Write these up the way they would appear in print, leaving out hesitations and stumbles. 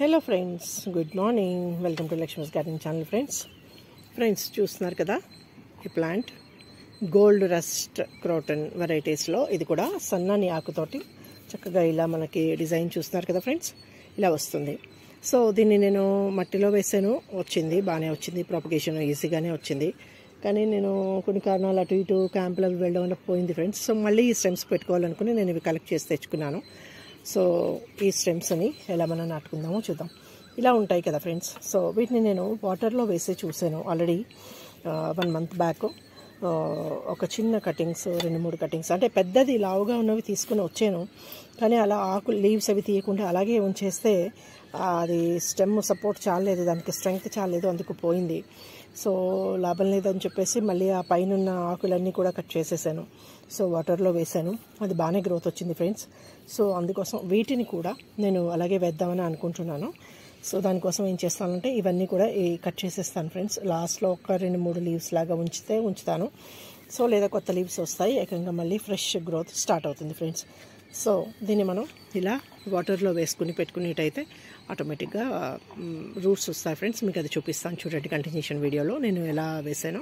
Hello friends, good morning. Welcome to Lakshmi's garden channel. Friends చూస్తున్నారు కదా, ఈ ప్లాంట్ గోల్డ్ రస్ట్ క్రోటన్ వెరైటీస్లో ఇది కూడా సన్నని ఆకుతోటి చక్కగా ఇలా మనకి డిజైన్ చూస్తున్నారు కదా ఫ్రెండ్స్, ఇలా వస్తుంది. సో దీన్ని నేను మట్టిలో వేసాను, వచ్చింది, బాగానే వచ్చింది, ప్రాపగేషన్ ఈజీగానే వచ్చింది. కానీ నేను కొన్ని కారణాలు అటు ఇటు క్యాంపులకు వెళ్ళడం వల్ల పోయింది ఫ్రెండ్స్. సో మళ్ళీ ఈ స్టెమ్స్ పెట్టుకోవాలనుకుని నేను ఇవి కలెక్ట్ చేసి తెచ్చుకున్నాను. సో ఈ స్టెమ్స్ని ఎలా మనం నాటుకుందామో చూద్దాం. ఇలా ఉంటాయి కదా ఫ్రెండ్స్. సో వీటిని నేను వాటర్లో వేసి చూసాను ఆల్రెడీ 1 month బ్యాక్. ఒక చిన్న కటింగ్స్, 2-3 కటింగ్స్, అంటే పెద్దది లావుగా ఉన్నవి తీసుకుని వచ్చాను. కానీ అలా ఆకులు లీవ్స్ అవి తీయకుండా అలాగే ఉంచేస్తే అది స్టెమ్ సపోర్ట్ చాలేదు, దానికి స్ట్రెంగ్త్ చాలేదు, అందుకు పోయింది. సో లాభం లేదని చెప్పేసి మళ్ళీ ఆ పైన ఉన్న ఆకులన్నీ కూడా కట్ చేసేసాను. సో వాటర్లో వేసాను, అది బాగానే గ్రోత్ వచ్చింది ఫ్రెండ్స్. సో అందుకోసం వీటిని కూడా నేను అలాగే వేద్దామని అనుకుంటున్నాను. సో దానికోసం ఏం చేస్తానంటే ఇవన్నీ కూడా కట్ చేసేస్తాను ఫ్రెండ్స్. లాస్ట్లో ఒక 2-3 లీవ్స్ లాగా ఉంచుతాను. సో లేదా కొత్త లీవ్స్ వస్తాయి, ఏకంగా మళ్ళీ ఫ్రెష్ గ్రోత్ స్టార్ట్ అవుతుంది ఫ్రెండ్స్. సో దీన్ని మనం ఇలా వాటర్లో వేసుకుని పెట్టుకునేటైతే ఆటోమేటిక్గా రూట్స్ వస్తాయి ఫ్రెండ్స్. మీకు అది చూపిస్తాను చూడండి కంటిన్యూషన్ వీడియోలో నేను ఎలా వేసాను.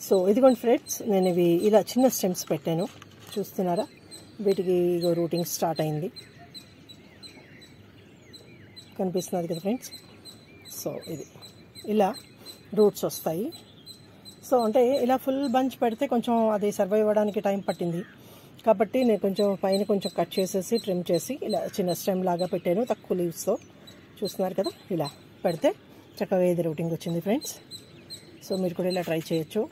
సో ఇదిగోండి ఫ్రెండ్స్, నేను ఇవి ఇలా చిన్న స్టెమ్స్ పెట్టాను, చూస్తున్నారా? వీటికి రూటింగ్ స్టార్ట్ అయింది, కనిపిస్తున్నది కదా ఫ్రెండ్స్. సో ఇది ఇలా రూట్స్ వస్తాయి. సో అంటే ఇలా ఫుల్ బంచ్ పెడితే కొంచెం అది సర్వైవ్ అవ్వడానికి టైం పట్టింది కాబట్టి నేను కొంచెం పైన కొంచెం కట్ చేసేసి ట్రిమ్ చేసి ఇలా చిన్న స్టెమ్ లాగా పెట్టాను, తక్కువ లీవ్స్తో. చూస్తున్నారు కదా, ఇలా పెడితే చక్కగా ఇది రూటింగ్ వచ్చింది ఫ్రెండ్స్. సో మీరు కూడా ఇలా ట్రై చేయొచ్చు.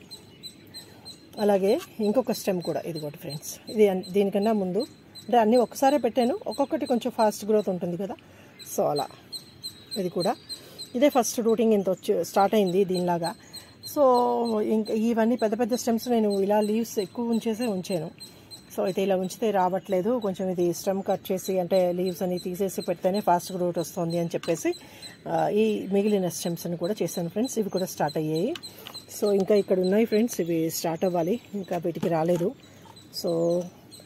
అలాగే ఇంకొక స్టెమ్ కూడా ఇదిగోటి ఫ్రెండ్స్, ఇది దీనికన్నా ముందు అంటే అన్నీ ఒక్కసారే పెట్టాను, ఒక్కొక్కటి కొంచెం ఫాస్ట్ గ్రోత్ ఉంటుంది కదా. సో అలా ఇది కూడా ఇదే ఫస్ట్ రూటింగ్ ఇంత స్టార్ట్ అయింది దీనిలాగా. సో ఇంకా ఇవన్నీ పెద్ద పెద్ద స్టెమ్స్ నేను ఇలా లీవ్స్ ఎక్కువ ఉంచాను. సో అయితే ఇలా ఉంచితే రావట్లేదు, కొంచెం ఇది స్టెమ్ కట్ చేసి అంటే లీవ్స్ అని తీసేసి పెడితేనే ఫాస్ట్ గ్రోత్ వస్తుంది అని చెప్పేసి ఈ మిగిలిన స్టెమ్స్ని కూడా చేశాను ఫ్రెండ్స్. ఇవి కూడా స్టార్ట్ అయ్యాయి. సో ఇంకా ఇక్కడ ఉన్నాయి ఫ్రెండ్స్, ఇవి స్టార్ట్ అవ్వాలి, ఇంకా వీటికి రాలేదు. సో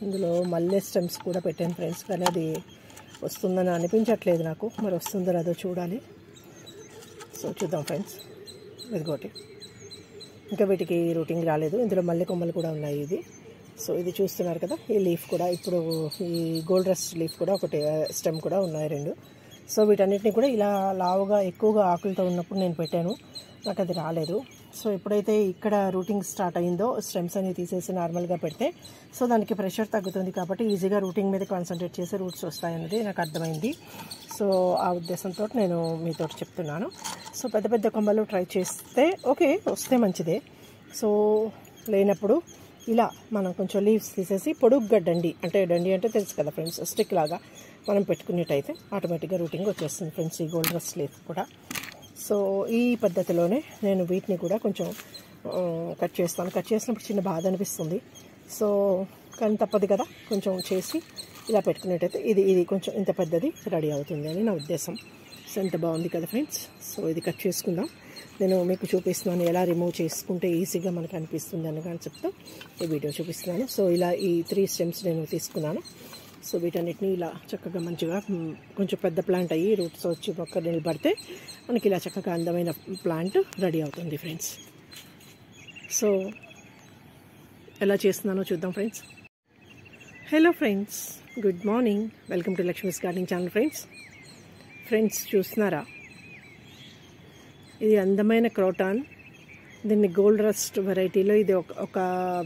ఇందులో మల్లె స్టెమ్స్ కూడా పెట్టాను ఫ్రెండ్స్, కానీ అది వస్తుందని అనిపించట్లేదు నాకు, మరి వస్తుందో లేదో చూడాలి. సో చూద్దాం ఫ్రెండ్స్. ఇదిగోటి ఇంకా వీటికి రూటింగ్ రాలేదు. ఇందులో మల్లె కొమ్మలు కూడా ఉన్నాయి. ఇది సో ఇది చూస్తున్నారు కదా, ఈ లీఫ్ కూడా ఇప్పుడు ఈ గోల్డ్ రస్ట్ లీఫ్ కూడా ఒకటి స్టెమ్ కూడా ఉన్నాయి 2. సో వీటన్నిటిని కూడా ఇలా లావుగా ఎక్కువగా ఆకులతో ఉన్నప్పుడు నేను పెట్టాను, నాకు అది రాలేదు. సో ఎప్పుడైతే ఇక్కడ రూటింగ్ స్టార్ట్ అయిందో స్టెమ్స్ అని తీసేసి నార్మల్గా పెడితే సో దానికి ప్రెషర్ తగ్గుతుంది కాబట్టి ఈజీగా రూటింగ్ మీద కాన్సన్ట్రేట్ చేసి రూట్స్ వస్తాయన్నది నాకు అర్థమైంది. సో ఆ ఉద్దేశంతో నేను మీతో చెప్తున్నాను. సో పెద్ద పెద్ద కొమ్మలు ట్రై చేస్తే ఓకే, వస్తే మంచిదే. సో లేనప్పుడు ఇలా మనం కొంచెం లీవ్స్ తీసేసి పొడుగ్గా డండి అంటే తెలుసు కదా ఫ్రెండ్స్, స్టిక్ లాగా మనం పెట్టుకునేట్టయితే ఆటోమేటిక్గా రూటింగ్ వచ్చేస్తుంది ఫ్రెండ్స్, ఈ గోల్డ్ రస్ట్ లీఫ్ కూడా. సో ఈ పద్ధతిలోనే నేను వీటిని కూడా కొంచెం కట్ చేస్తాను. కట్ చేసినప్పుడు చిన్న బాధ అనిపిస్తుంది. సో కానీ తప్పదు కదా, కొంచెం చేసి ఇలా పెట్టుకునేట్టయితే ఇది కొంచెం ఇంత పెద్దది రెడీ అవుతుంది అని నా ఉద్దేశం. సో ఎంత బాగుంది కదా ఫ్రెండ్స్. సో ఇది కట్ చేసుకుందాం, నేను మీకు చూపిస్తున్నాను ఎలా రిమూవ్ చేసుకుంటే ఈజీగా మనకు అనిపిస్తుంది అని కాన్సెప్ట్తో ఈ వీడియో చూపిస్తున్నాను. సో ఇలా ఈ 3 స్టెమ్స్ నేను తీసుకున్నాను. సో వీటన్నిటిని ఇలా చక్కగా మంచిగా కొంచెం పెద్ద ప్లాంట్ అయ్యి రూట్స్ వచ్చి పక్క నిలబడితే మనకి ఇలా చక్కగా అందమైన ప్లాంట్ రెడీ అవుతుంది ఫ్రెండ్స్. సో ఎలా చేస్తున్నానో చూద్దాం friends. Hello friends, good morning. Welcome to Lakshmi's garden channel. Friends చూస్తున్నారా, ఇది అందమైన క్రోటాన్. దీన్ని గోల్డ్ రస్ట్ వెరైటీలో ఇది ఒక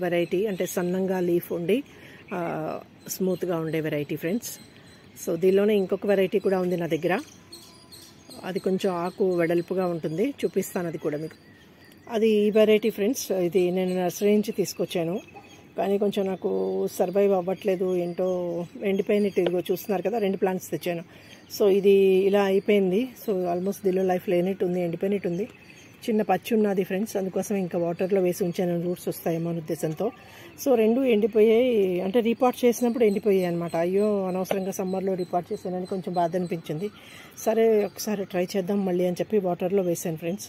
వెరైటీ, అంటే సన్నంగా లీఫ్ ఉండి స్మూత్గా ఉండే వెరైటీ ఫ్రెండ్స్. సో దీనిలోనే ఇంకొక వెరైటీ కూడా ఉంది నా దగ్గర, అది కొంచెం ఆకు వెడల్పుగా ఉంటుంది, చూపిస్తాను అది కూడా మీకు. అది ఈ వెరైటీ ఫ్రెండ్స్, ఇది నేను నర్సరీ నుంచి తీసుకొచ్చాను, కానీ కొంచెం నాకు సర్వైవ్ అవ్వట్లేదు, ఏంటో ఎండిపోయినట్టు. ఇదిగో చూస్తున్నారు కదా, 2 ప్లాంట్స్ తెచ్చాను. సో ఇది ఇలా అయిపోయింది. సో ఆల్మోస్ట్ దీనిలో లైఫ్ లేనట్టు ఉంది, ఎండిపోయినట్టు ఉంది, చిన్న పచ్చి ఉన్నది ఫ్రెండ్స్. అందుకోసం ఇంకా వాటర్లో వేసి ఉంచాను, రూట్స్ వస్తాయేమో అనే ఉద్దేశంతో. సో 2 ఎండిపోయాయి, అంటే రీపాట్ చేసినప్పుడు ఎండిపోయాయి అనమాట. అయ్యో అనవసరంగా సమ్మర్లో రీపాట్ చేశానని కొంచెం బాధ అనిపించింది. సరే ఒకసారి ట్రై చేద్దాం మళ్ళీ అని చెప్పి వాటర్లో వేసాను ఫ్రెండ్స్.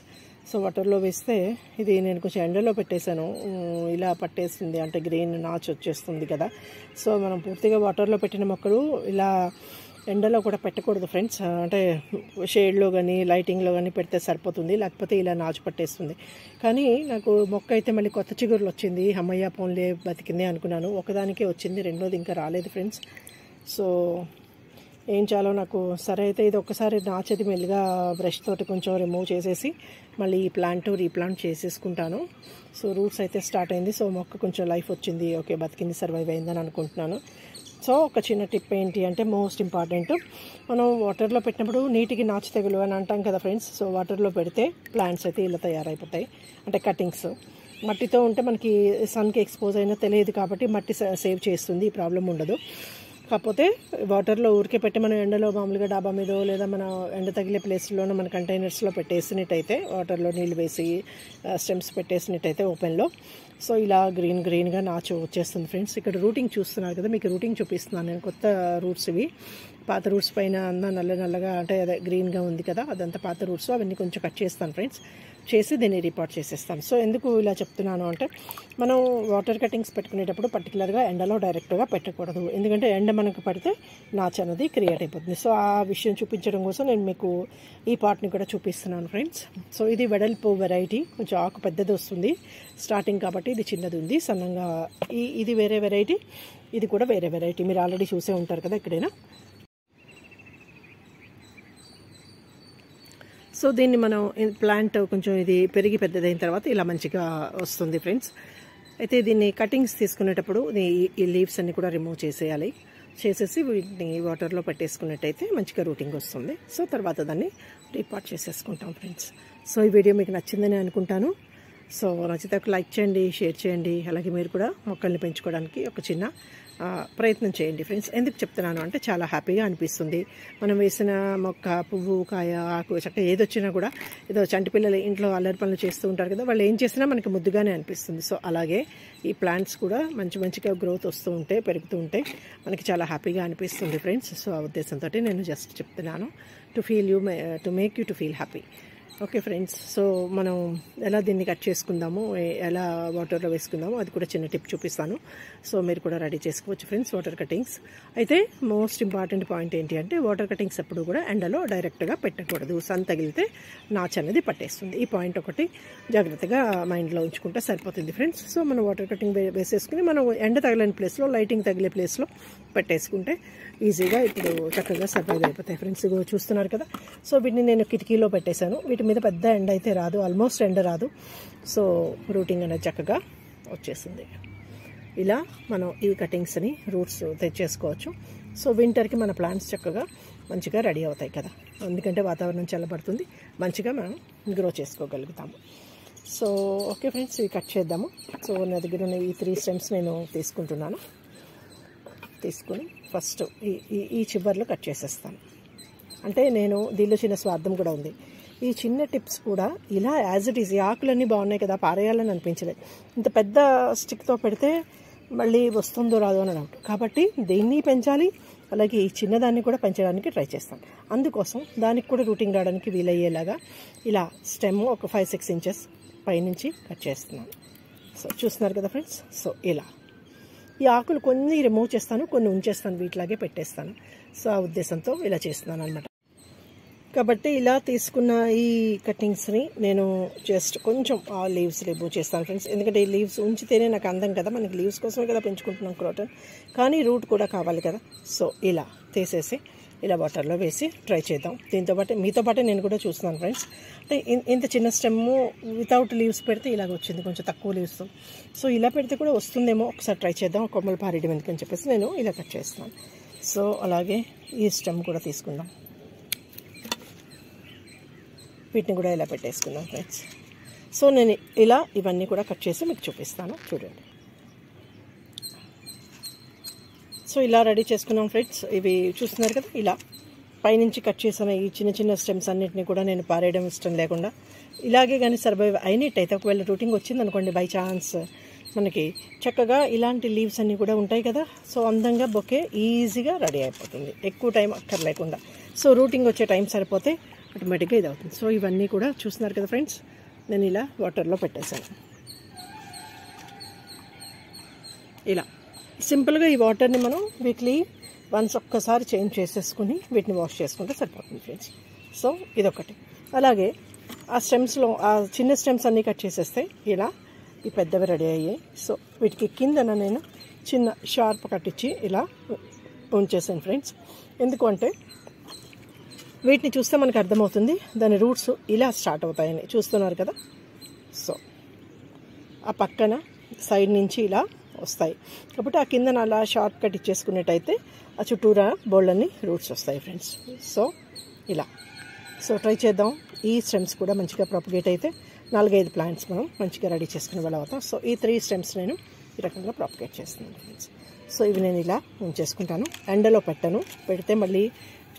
సో వాటర్లో వేస్తే ఇది నేను కొంచెం ఎండలో పెట్టేశాను, ఇలా పట్టేస్తుంది, అంటే గ్రీన్ నాచు వచ్చేస్తుంది కదా. సో మనం పూర్తిగా వాటర్లో పెట్టిన మొక్కలు ఇలా ఎండలో కూడా పెట్టకూడదు ఫ్రెండ్స్, అంటే షేడ్లో కానీ లైటింగ్లో కానీ పెడితే సరిపోతుంది, లేకపోతే ఇలా నాచు పట్టేస్తుంది. కానీ నాకు మొక్క అయితే మళ్ళీ కొత్త చిగురులు వచ్చింది, అమ్మయ్య పోన్లే బతికింది అనుకున్నాను. ఒకదానికే వచ్చింది, రెండోది ఇంకా రాలేదు ఫ్రెండ్స్. సో ఏం చాలో నాకు సరే అయితే ఇది ఒక్కసారి నాచది మెల్లిగా బ్రష్ తోటి కొంచెం రిమూవ్ చేసేసి మళ్ళీ ఈ ప్లాంట్ రీప్లాంట్ చేసేసుకుంటాను. సో రూట్స్ అయితే స్టార్ట్ అయింది, సో మొక్క కొంచెం లైఫ్ వచ్చింది, ఓకే బతికింది, సర్వైవ్ అయిందని అనుకుంటున్నాను. సో ఒక చిన్న టిప్ ఏంటి అంటే మోస్ట్ ఇంపార్టెంట్, మనం వాటర్లో పెట్టినప్పుడు నీటికి నాచు తెగులు అని అంటాం కదా ఫ్రెండ్స్. సో వాటర్లో పెడితే ప్లాంట్స్ అయితే ఇలా తయారైపోతాయి, అంటే కటింగ్స్. మట్టితో ఉంటే మనకి సన్కి ఎక్స్పోజ్ అయినా తెలియదు కాబట్టి మట్టి సేవ్ చేస్తుంది, ఈ ప్రాబ్లం ఉండదు. కాకపోతే వాటర్లో ఊరికే పెట్టి మనం ఎండలో మామూలుగా డాబా మీదో లేదా మన ఎండ తగిలే ప్లేస్లోనూ మన కంటైనర్స్లో పెట్టేసినట్టయితే, వాటర్లో నీళ్ళు వేసి స్టెమ్స్ పెట్టేసినట్టయితే ఓపెన్లో, సో ఇలా గ్రీన్గా నాచు వచ్చేస్తుంది ఫ్రెండ్స్. ఇక్కడ రూటింగ్ చూస్తున్నారు కదా, మీకు రూటింగ్ చూపిస్తున్నాను నేను. కొత్త రూట్స్ ఇవి, పాత రూట్స్ పైన అన్న నల్లగా అంటే అదే గ్రీన్గా ఉంది కదా, అదంతా పాత రూట్స్. అవన్నీ కొంచెం కట్ చేస్తాను ఫ్రెండ్స్, చేసి దీన్ని రిపోర్ట్ చేసేస్తాను. సో ఎందుకు ఇలా చెప్తున్నాను అంటే, మనం వాటర్ కటింగ్స్ పెట్టుకునేటప్పుడు పర్టికులర్గా ఎండలో డైరెక్ట్గా పెట్టకూడదు, ఎందుకంటే ఎండ మనకు పడితే నాచు అనేది క్రియేట్ అయిపోతుంది. సో ఆ విషయం చూపించడం కోసం నేను మీకు ఈ పార్ట్ని కూడా చూపిస్తున్నాను ఫ్రెండ్స్. సో ఇది వెడల్పు వెరైటీ, కొంచెం ఆకు పెద్దది వస్తుంది స్టార్టింగ్ కాబట్టి, ఇది చిన్నది ఉంది సన్నంగా. ఇది వేరే వెరైటీ, ఇది కూడా వేరే వెరైటీ, మీరు ఆల్రెడీ చూసే ఉంటారు కదా ఎక్కడైనా. సో దీన్ని మనం ప్లాంట్ కొంచెం ఇది పెరిగి పెద్దదైన తర్వాత ఇలా మంచిగా వస్తుంది ఫ్రెండ్స్. అయితే దీన్ని కటింగ్స్ తీసుకునేటప్పుడు ఈ లీవ్స్ అన్ని కూడా రిమూవ్ చేసేయాలి, చేసేసి వీటిని వాటర్లో పెట్టేసుకున్నట్టయితే మంచిగా రూటింగ్ వస్తుంది. సో తర్వాత దాన్ని రీపాట్ చేసేసుకుంటాం ఫ్రెండ్స్. సో ఈ వీడియో మీకు నచ్చిందని అనుకుంటాను. సో నచ్చితే ఒక లైక్ చేయండి, షేర్ చేయండి, అలాగే మీరు కూడా మొక్కల్ని పెంచుకోవడానికి ఒక చిన్న ప్రయత్నం చేయండి ఫ్రెండ్స్. ఎందుకు చెప్తున్నాను అంటే చాలా హ్యాపీగా అనిపిస్తుంది. మనం వేసిన మొక్క, పువ్వు, కాయ, ఆకు, చక్క ఏదొచ్చినా కూడా, ఏదో చంటి పిల్లలు ఇంట్లో అల్లరి పనులు చేస్తూ ఉంటారు కదా, వాళ్ళు ఏం చేసినా మనకి ముద్దుగానే అనిపిస్తుంది. సో అలాగే ఈ ప్లాంట్స్ కూడా మంచిగా గ్రోత్ వస్తూ ఉంటే, పెరుగుతూ ఉంటే మనకి చాలా హ్యాపీగా అనిపిస్తుంది ఫ్రెండ్స్. సో ఆ ఉద్దేశంతో నేను జస్ట్ చెప్తున్నాను, to make you to feel happy. Okay friends, so మనం ఎలా దీన్ని కట్ చేసుకుందాము, ఎలా వాటర్లో వేసుకుందాము, అది కూడా చిన్న టిప్ చూపిస్తాను. సో మీరు కూడా రెడీ చేసుకోవచ్చు ఫ్రెండ్స్ వాటర్ కటింగ్స్. అయితే మోస్ట్ ఇంపార్టెంట్ పాయింట్ ఏంటి అంటే, వాటర్ కటింగ్స్ ఎప్పుడు కూడా ఎండలో డైరెక్ట్గా పెట్టకూడదు, సన్ తగిలితే నాచు అనేది పట్టేస్తుంది. ఈ పాయింట్ ఒకటి జాగ్రత్తగా మైండ్లో ఉంచుకుంటే సరిపోతుంది ఫ్రెండ్స్. సో మనం వాటర్ కటింగ్ వేసేసుకుని మనం ఎండ తగిలిన ప్లేస్లో, లైటింగ్ తగిలే ప్లేస్లో పెట్టేసుకుంటే ఈజీగా ఇప్పుడు చక్కగా సర్వైవ్ అయిపోతాయి ఫ్రెండ్స్. ఇగో చూస్తున్నారు కదా, సో వీటిని నేను కిటికీలో పెట్టేశాను. వీటి మీద పెద్ద ఎండ అయితే రాదు, ఆల్మోస్ట్ ఎండ రాదు. సో రూటింగ్ అనేది చక్కగా వచ్చేసింది. ఇలా మనం ఈ కటింగ్స్ని రూట్స్ తెచ్చేసుకోవచ్చు. సో వింటర్కి మన ప్లాంట్స్ చక్కగా మంచిగా రెడీ అవుతాయి కదా, ఎందుకంటే వాతావరణం చల్లబడుతుంది, మంచిగా మనం గ్రో చేసుకోగలుగుతాము. సో ఓకే ఫ్రెండ్స్, ఇవి కట్ చేద్దాము. సో నా దగ్గర ఉన్న ఈ 3 స్టెమ్స్ నేను తీసుకుంటున్నాను. తీసుకొని ఫస్ట్ ఈ చివర్లో కట్ చేసేస్తాను. అంటే నేను దీనిలో చిన్న స్వార్థం కూడా ఉంది. ఈ చిన్న టిప్స్ కూడా ఇలా యాజ్ ఇట్ ఈజ్, ఈ ఆకులన్నీ బాగున్నాయి కదా, పారేయాలని అనిపించలేదు. ఇంత పెద్ద స్టిక్తో పెడితే మళ్ళీ వస్తుందో రాదో అని డౌట్, కాబట్టి దీన్ని పెంచాలి, అలాగే ఈ చిన్నదాన్ని కూడా పెంచడానికి ట్రై చేస్తాను. అందుకోసం దానికి కూడా రూటింగ్ రావడానికి వీలయ్యేలాగా ఇలా స్టెమ్ ఒక 5-6 ఇంచెస్ పైనుంచి కట్ చేస్తున్నాను. సో చూస్తున్నారు కదా ఫ్రెండ్స్, సో ఇలా ఈ ఆకులు కొన్ని రిమూవ్ చేస్తాను, కొన్ని ఉంచేస్తాను, వీటిలాగే పెట్టేస్తాను. సో ఆ ఉద్దేశంతో ఇలా చేస్తున్నాను అనమాట. కాబట్టి ఇలా తీసుకున్న ఈ కటింగ్స్ని నేను జస్ట్ కొంచెం ఆ లీవ్స్ రిమూవ్ చేస్తాను ఫ్రెండ్స్, ఎందుకంటే ఈ లీవ్స్ ఉంచితేనే నాకు అందం కదా, మనకి లీవ్స్ కోసమే కదా పెంచుకుంటున్నాం క్రోటన్, కానీ రూట్ కూడా కావాలి కదా. సో ఇలా తీసేసి ఇలా వాటర్లో వేసి ట్రై చేద్దాం. మీతో పాటే నేను కూడా చూస్తున్నాను ఫ్రెండ్స్. అంటే ఇంత చిన్న స్టెమ్ వితౌట్ లీవ్స్ పెడితే ఇలాగ వచ్చింది, కొంచెం తక్కువ లీవ్స్తో. సో ఇలా పెడితే కూడా వస్తుందేమో, ఒకసారి ట్రై చేద్దాం, కొమ్మలు పారేయడం ఎందుకని చెప్పేసి నేను ఇలా కట్ చేస్తున్నాను. సో అలాగే ఈ స్టెమ్ కూడా తీసుకుందాం, వీటిని కూడా ఇలా పెట్టేసుకుందాం ఫ్రెండ్స్. సో నేను ఇలా ఇవన్నీ కూడా కట్ చేసి మీకు చూపిస్తాను, చూడండి. సో ఇలా రెడీ చేసుకున్నాం ఫ్రెండ్స్. ఇవి చూస్తున్నారు కదా, ఇలా పైనుంచి కట్ చేసిన ఈ చిన్న స్టెమ్స్ అన్నింటినీ కూడా నేను పారేయడం ఇష్టం లేకుండా ఇలాగే కానీ సర్వైవ్ అయినట్టయితే, ఒకవేళ రూటింగ్ వచ్చింది అనుకోండి బై ఛాన్స్, మనకి చక్కగా ఇలాంటి లీవ్స్ అన్నీ కూడా ఉంటాయి కదా. సో అందంగా బొకే ఈజీగా రెడీ అయిపోతుంది, ఎక్కువ టైం అక్కర్లేకుండా. సో రూటింగ్ వచ్చే టైం సరిపోతే ఆటోమేటిక్గా ఇది అవుతుంది. సో ఇవన్నీ కూడా చూస్తున్నారు కదా ఫ్రెండ్స్, నేను ఇలా వాటర్లో పెట్టేశాను. ఇలా సింపుల్గా ఈ వాటర్ని మనం వీక్లీ వన్స్ ఒక్కసారి చేంజ్ చేసేసుకుని వీటిని వాష్ చేసుకుంటే సరిపోతుంది ఫ్రెండ్స్. సో ఇదొకటి. అలాగే ఆ స్టెమ్స్లో ఆ చిన్న స్టెమ్స్ అన్నీ కట్ చేసేస్తే ఇలా ఈ పెద్దవి రెడీ అయ్యాయి. సో వీటికి కిందన నేను చిన్న షార్ప్ కట్టించి ఇలా ఉంచేసాను ఫ్రెండ్స్. ఎందుకు అంటే వీటిని చూస్తే మనకు అర్థమవుతుంది దాని రూట్స్ ఇలా స్టార్ట్ అవుతాయని. చూస్తున్నారు కదా. సో ఆ పక్కన సైడ్ నుంచి ఇలా వస్తాయి కాబట్టి ఆ కిందన అలా షార్ప్ కట్ ఇచ్చేసుకున్నట్టయితే ఆ చుట్టూరా బోల్డన్ని రూట్స్ వస్తాయి ఫ్రెండ్స్. సో ఇలా ట్రై చేద్దాం. ఈ స్టెమ్స్ కూడా మంచిగా ప్రాపగేట్ అయితే 4-5 ప్లాంట్స్ మనం మంచిగా రెడీ చేసుకునే వాళ్ళ అవుతాం. సో ఈ 3 స్టెమ్స్ నేను ఈ రకంగా ప్రాపగేట్ చేస్తున్నాను ఫ్రెండ్స్. సో ఇవి నేను ఇలా ఉంచేసుకుంటాను. ఎండలో పెట్టను. పెడితే మళ్ళీ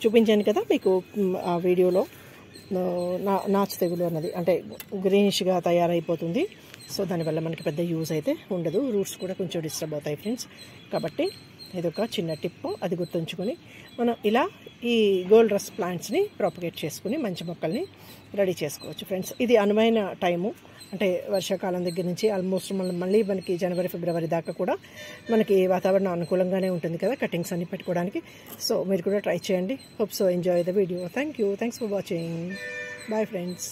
చూపించాను కదా మీకు ఆ వీడియోలో నాచు తెగులు అన్నది, అంటే గ్రీనిష్గా తయారైపోతుంది. సో దానివల్ల మనకి పెద్ద యూజ్ అయితే ఉండదు. రూట్స్ కూడా కొంచెం డిస్టర్బ్ అవుతాయి ఫ్రెండ్స్. కాబట్టి ఇదొక చిన్న టిప్, అది గుర్తుంచుకొని మనం ఇలా ఈ గోల్డ్ రస్ట్ ప్లాంట్స్ని ప్రాపగేట్ చేసుకుని మంచి మొక్కల్ని రెడీ చేసుకోవచ్చు ఫ్రెండ్స్. ఇది అనువైన టైము, అంటే వర్షాకాలం దగ్గర నుంచి ఆల్మోస్ట్ మళ్ళీ మనకి జనవరి ఫిబ్రవరి దాకా కూడా మనకి వాతావరణం అనుకూలంగానే ఉంటుంది కదా కటింగ్స్ అన్ని పెట్టుకోవడానికి. సో మీరు కూడా ట్రై చేయండి. Hope so enjoy the video. Thanks for watching. Bye friends.